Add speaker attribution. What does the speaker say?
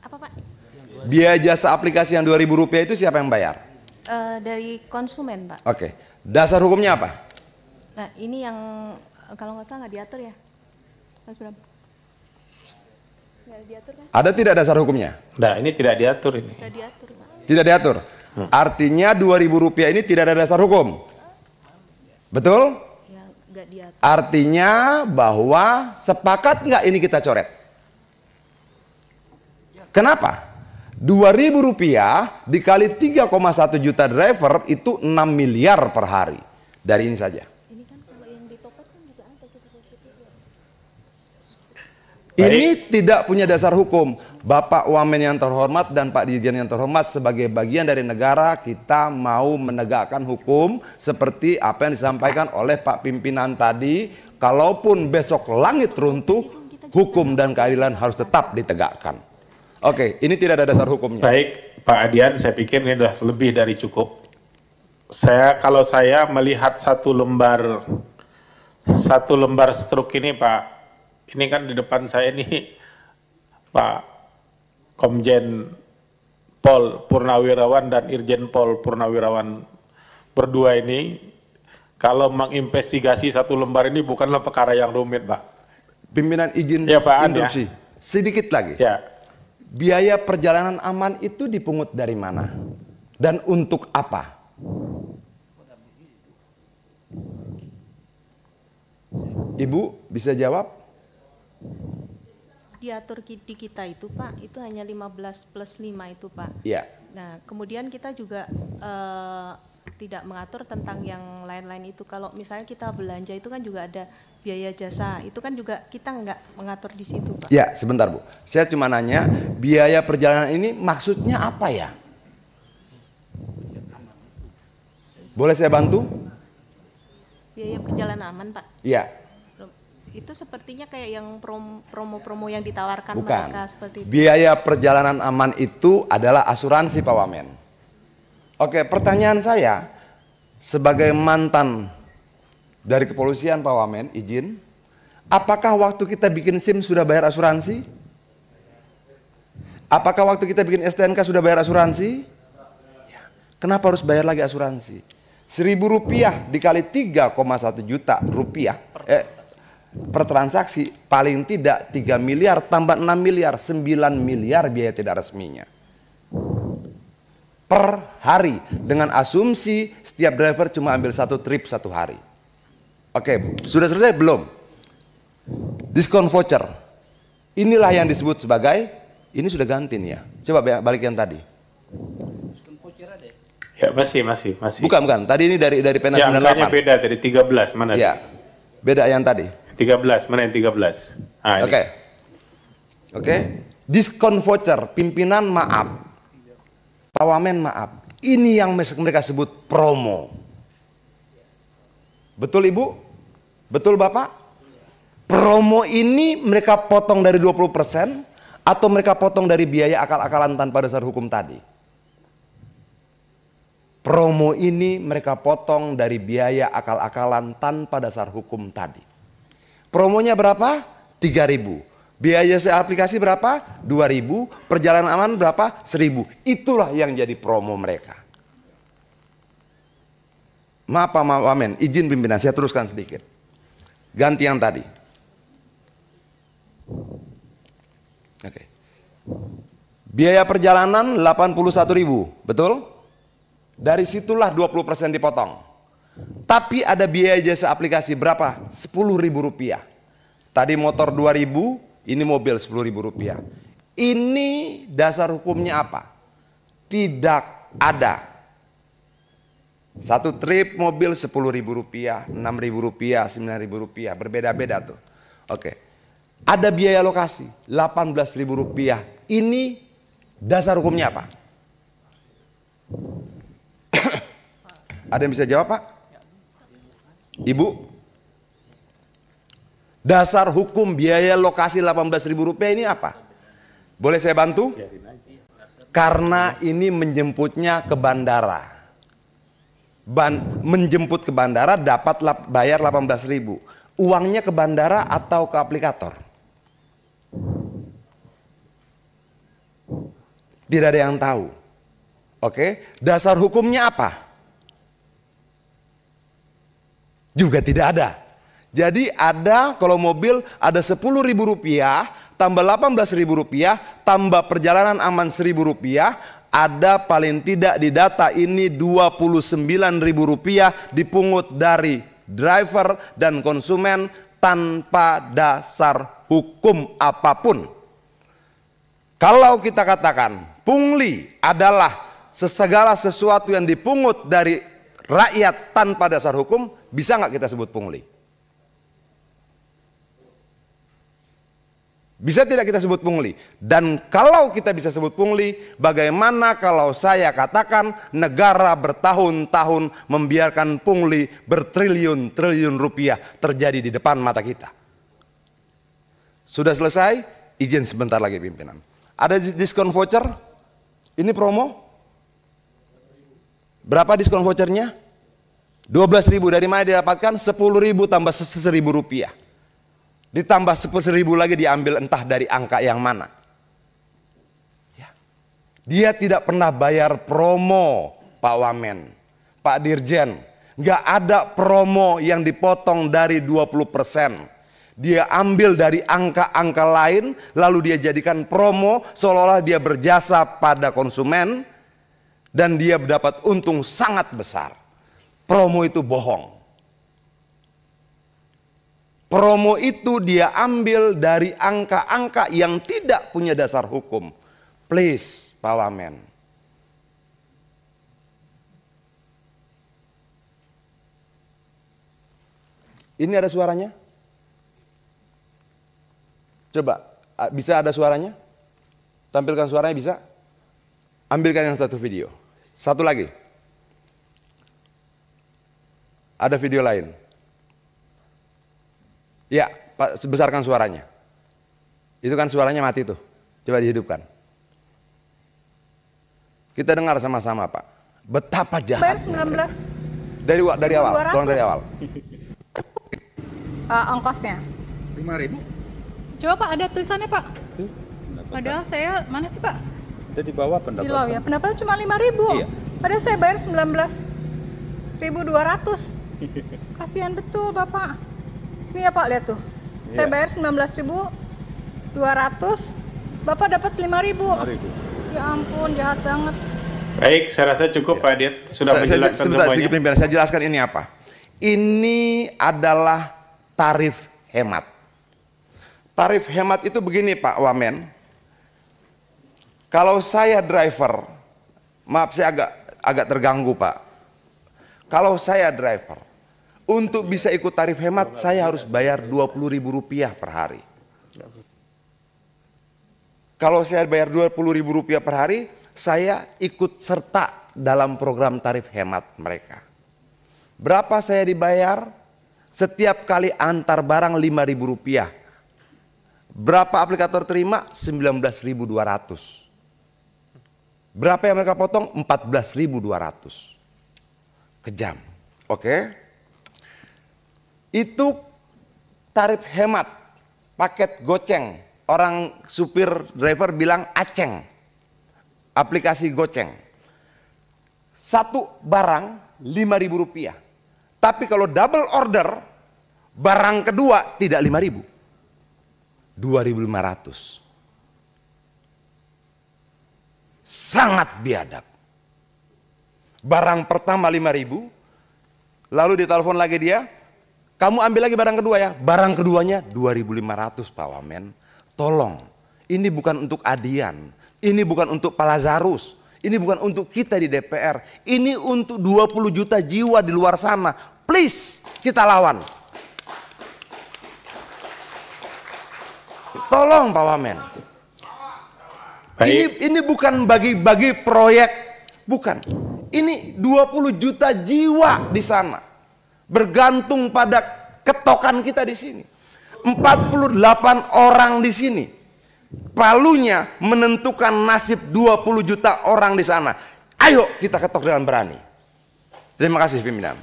Speaker 1: Apa Pak?
Speaker 2: Biaya jasa aplikasi yang Rp2.000 itu siapa yang bayar?
Speaker 1: Dari konsumen Pak.
Speaker 2: Oke. Dasar hukumnya apa?
Speaker 1: Nah ini yang kalau nggak salah nggak diatur ya, Mas Bram? Nggak diatur kan?
Speaker 2: Ada tidak dasar hukumnya?
Speaker 3: Nah, ini tidak diatur ini.
Speaker 1: Nggak diatur Pak.
Speaker 2: Tidak diatur. Artinya Rp2.000 ini tidak ada dasar hukum. Betul?
Speaker 1: Ya nggak diatur.
Speaker 2: Artinya bahwa sepakat nggak ini kita coret? Kenapa? Rp2.000 dikali 3,1 juta driver itu 6 miliar per hari. Dari ini saja.
Speaker 1: Ini kan kalau yang di toko kan juga ada kita.
Speaker 2: Ini tidak punya dasar hukum. Bapak Wamen yang terhormat dan Pak Dirjen yang terhormat, sebagai bagian dari negara kita mau menegakkan hukum seperti apa yang disampaikan oleh Pak Pimpinan tadi. Kalaupun besok langit runtuh, hukum dan keadilan harus tetap ditegakkan. Oke, ini tidak ada dasar hukumnya.
Speaker 3: Baik, Pak Adian, saya pikir ini sudah lebih dari cukup. Kalau saya melihat satu lembar struk ini, Pak, ini kan di depan saya ini Pak Komjen Pol Purnawirawan dan Irjen Pol Purnawirawan berdua ini, kalau menginvestigasi satu lembar ini bukanlah perkara yang rumit, Pak.
Speaker 2: Pimpinan izin
Speaker 3: Ya, Pak An,
Speaker 2: interupsi.
Speaker 3: ya.
Speaker 2: Sedikit lagi.
Speaker 3: Ya.
Speaker 2: Biaya perjalanan aman itu dipungut dari mana? Dan untuk apa? Ibu bisa jawab?
Speaker 1: Diatur di kita itu Pak, itu hanya 15 plus 5 itu Pak.
Speaker 2: Iya.
Speaker 1: Nah kemudian kita juga tidak mengatur tentang yang lain-lain itu. Kalau misalnya kita belanja itu kan juga ada biaya jasa, itu kan juga kita nggak mengatur di situ Pak.
Speaker 2: Ya, sebentar Bu. Saya cuma nanya, biaya perjalanan ini maksudnya apa ya? Boleh saya bantu?
Speaker 1: Biaya perjalanan aman Pak.
Speaker 2: Iya.
Speaker 1: Itu sepertinya kayak yang promo-promo yang ditawarkan
Speaker 2: Bukan.
Speaker 1: mereka seperti itu.
Speaker 2: Biaya perjalanan aman itu adalah asuransi Pak Wamen. Oke, pertanyaan saya sebagai mantan dari kepolisian Pak Wamen, izin, apakah waktu kita bikin SIM sudah bayar asuransi? Apakah waktu kita bikin STNK sudah bayar asuransi? Kenapa harus bayar lagi asuransi? Rp1.000 dikali 3,1 juta rupiah per transaksi, paling tidak 3 miliar tambah 6 miliar, 9 miliar biaya tidak resminya per hari, dengan asumsi setiap driver cuma ambil satu trip satu hari. Oke, sudah selesai belum? Diskon voucher, inilah yang disebut sebagai, ini sudah ganti nih ya, coba balik yang tadi.
Speaker 3: Ya, masih.
Speaker 2: Bukan, tadi ini dari pena
Speaker 3: ya,
Speaker 2: 98.
Speaker 3: angkanya beda dari 13, mana?
Speaker 2: Ya, beda yang tadi.
Speaker 3: 13, mana yang 13? Ah,
Speaker 2: Oke. Diskon voucher, pimpinan maaf, Pak Wamen maaf, ini yang mereka sebut promo. Betul Ibu? Betul Bapak? Promo ini mereka potong dari 20% atau mereka potong dari biaya akal-akalan tanpa dasar hukum tadi? Promo ini mereka potong dari biaya akal-akalan tanpa dasar hukum tadi. Promonya berapa? 3.000. Biaya aplikasi berapa? 2.000. Perjalanan aman berapa? 1.000. Itulah yang jadi promo mereka. Maaf Pak Wamen, izin pimpinan saya teruskan sedikit. Ganti yang tadi. Oke. Biaya perjalanan 81.000, betul? Dari situlah 20% dipotong. Tapi ada biaya jasa aplikasi berapa? Rp10.000. Tadi motor 2.000, ini mobil Rp10.000. Ini dasar hukumnya apa? Tidak ada. Satu trip mobil Rp10.000, Rp6.000, Rp9.000, berbeda-beda tuh. Oke. Ada biaya lokasi Rp18.000. Ini dasar hukumnya apa? Ada yang bisa jawab Pak? Ibu? Dasar hukum biaya lokasi Rp18.000 ini apa? Boleh saya bantu? Karena ini menjemputnya ke bandara. Menjemput ke bandara dapat bayar 18.000. Uangnya ke bandara atau ke aplikator? Tidak ada yang tahu. Oke, dasar hukumnya apa? Juga tidak ada. Jadi ada kalau mobil ada Rp10.000 tambah Rp18.000 tambah perjalanan aman Rp1.000, ada paling tidak di data ini Rp29.000 dipungut dari driver dan konsumen tanpa dasar hukum apapun. Kalau kita katakan pungli adalah segala sesuatu yang dipungut dari rakyat tanpa dasar hukum, bisa nggak kita sebut pungli? Bisa tidak kita sebut pungli? Dan kalau kita bisa sebut pungli, bagaimana kalau saya katakan negara bertahun-tahun membiarkan pungli bertriliun-triliun rupiah terjadi di depan mata kita? Sudah selesai? Izin sebentar lagi pimpinan. Ada diskon voucher? Ini promo? Berapa diskon vouchernya? 12.000. Dari mana didapatkan? 10.000 tambah Rp1.000. Ditambah 10.000 lagi diambil entah dari angka yang mana. Ya. Dia tidak pernah bayar promo, Pak Wamen, Pak Dirjen. Nggak ada promo yang dipotong dari 20%. Dia ambil dari angka-angka lain, lalu dia jadikan promo seolah-olah dia berjasa pada konsumen dan dia mendapat untung sangat besar. Promo itu bohong. Promo itu dia ambil dari angka-angka yang tidak punya dasar hukum. Please, Pak Wamen. Ini ada suaranya? Coba, bisa ada suaranya? Tampilkan suaranya bisa? Ambilkan yang satu video. Satu lagi. Ada video lain. Ya, Pak, besarkan suaranya. Itu kan suaranya mati tuh. Coba dihidupkan. Kita dengar sama-sama, Pak. Betapa jahat.
Speaker 4: Bayar 19.
Speaker 2: Dari awal, tolong dari awal.
Speaker 4: Ongkosnya
Speaker 5: 5.000.
Speaker 4: coba Pak, ada tulisannya Pak. Padahal saya, mana sih Pak?
Speaker 5: Itu di bawah pendapatan.
Speaker 4: Silau ya, pendapatan cuma 5.000.
Speaker 5: Iya.
Speaker 4: Padahal saya bayar 19.200. Kasihan betul Bapak. Ini ya Pak, lihat tuh. Saya
Speaker 5: Iya.
Speaker 4: bayar 19.200. Bapak dapat 5.000.
Speaker 5: 5.000.
Speaker 4: Ya ampun, jahat banget.
Speaker 3: Baik, saya rasa cukup Pak Dit sudah menjelaskan
Speaker 2: sebentar,
Speaker 3: semuanya.
Speaker 2: pimpinan, saya jelaskan ini apa. Ini adalah tarif hemat. Tarif hemat itu begini Pak Wamen. Kalau saya driver, maaf saya agak terganggu Pak. Kalau saya driver, untuk bisa ikut tarif hemat saya harus bayar Rp20.000 per hari. Kalau saya bayar Rp20.000 per hari, saya ikut serta dalam program tarif hemat mereka. Berapa saya dibayar? Setiap kali antar barang Rp5.000. Berapa aplikator terima? 19.200. Berapa yang mereka potong? 14.200. Kejam. Oke. Itu tarif hemat. Paket goceng. Orang supir driver bilang aceng. Aplikasi goceng. Satu barang Rp5.000. Tapi kalau double order, barang kedua tidak 5.000. 2.500. Sangat biadab. Barang pertama 5.000, lalu ditelepon lagi dia, kamu ambil lagi barang kedua ya. Barang keduanya 2.500 Pak Wamen. Tolong, ini bukan untuk Adian, ini bukan untuk Pak Lazarus, ini bukan untuk kita di DPR, ini untuk 20 juta jiwa di luar sana. Please, kita lawan. Tolong Pak Wamen. Ini bukan bagi-bagi proyek, bukan. Ini 20 juta jiwa di sana. Bergantung pada ketokan kita di sini. 48 orang di sini. Palunya menentukan nasib 20 juta orang di sana. Ayo kita ketok dengan berani. Terima kasih pimpinan.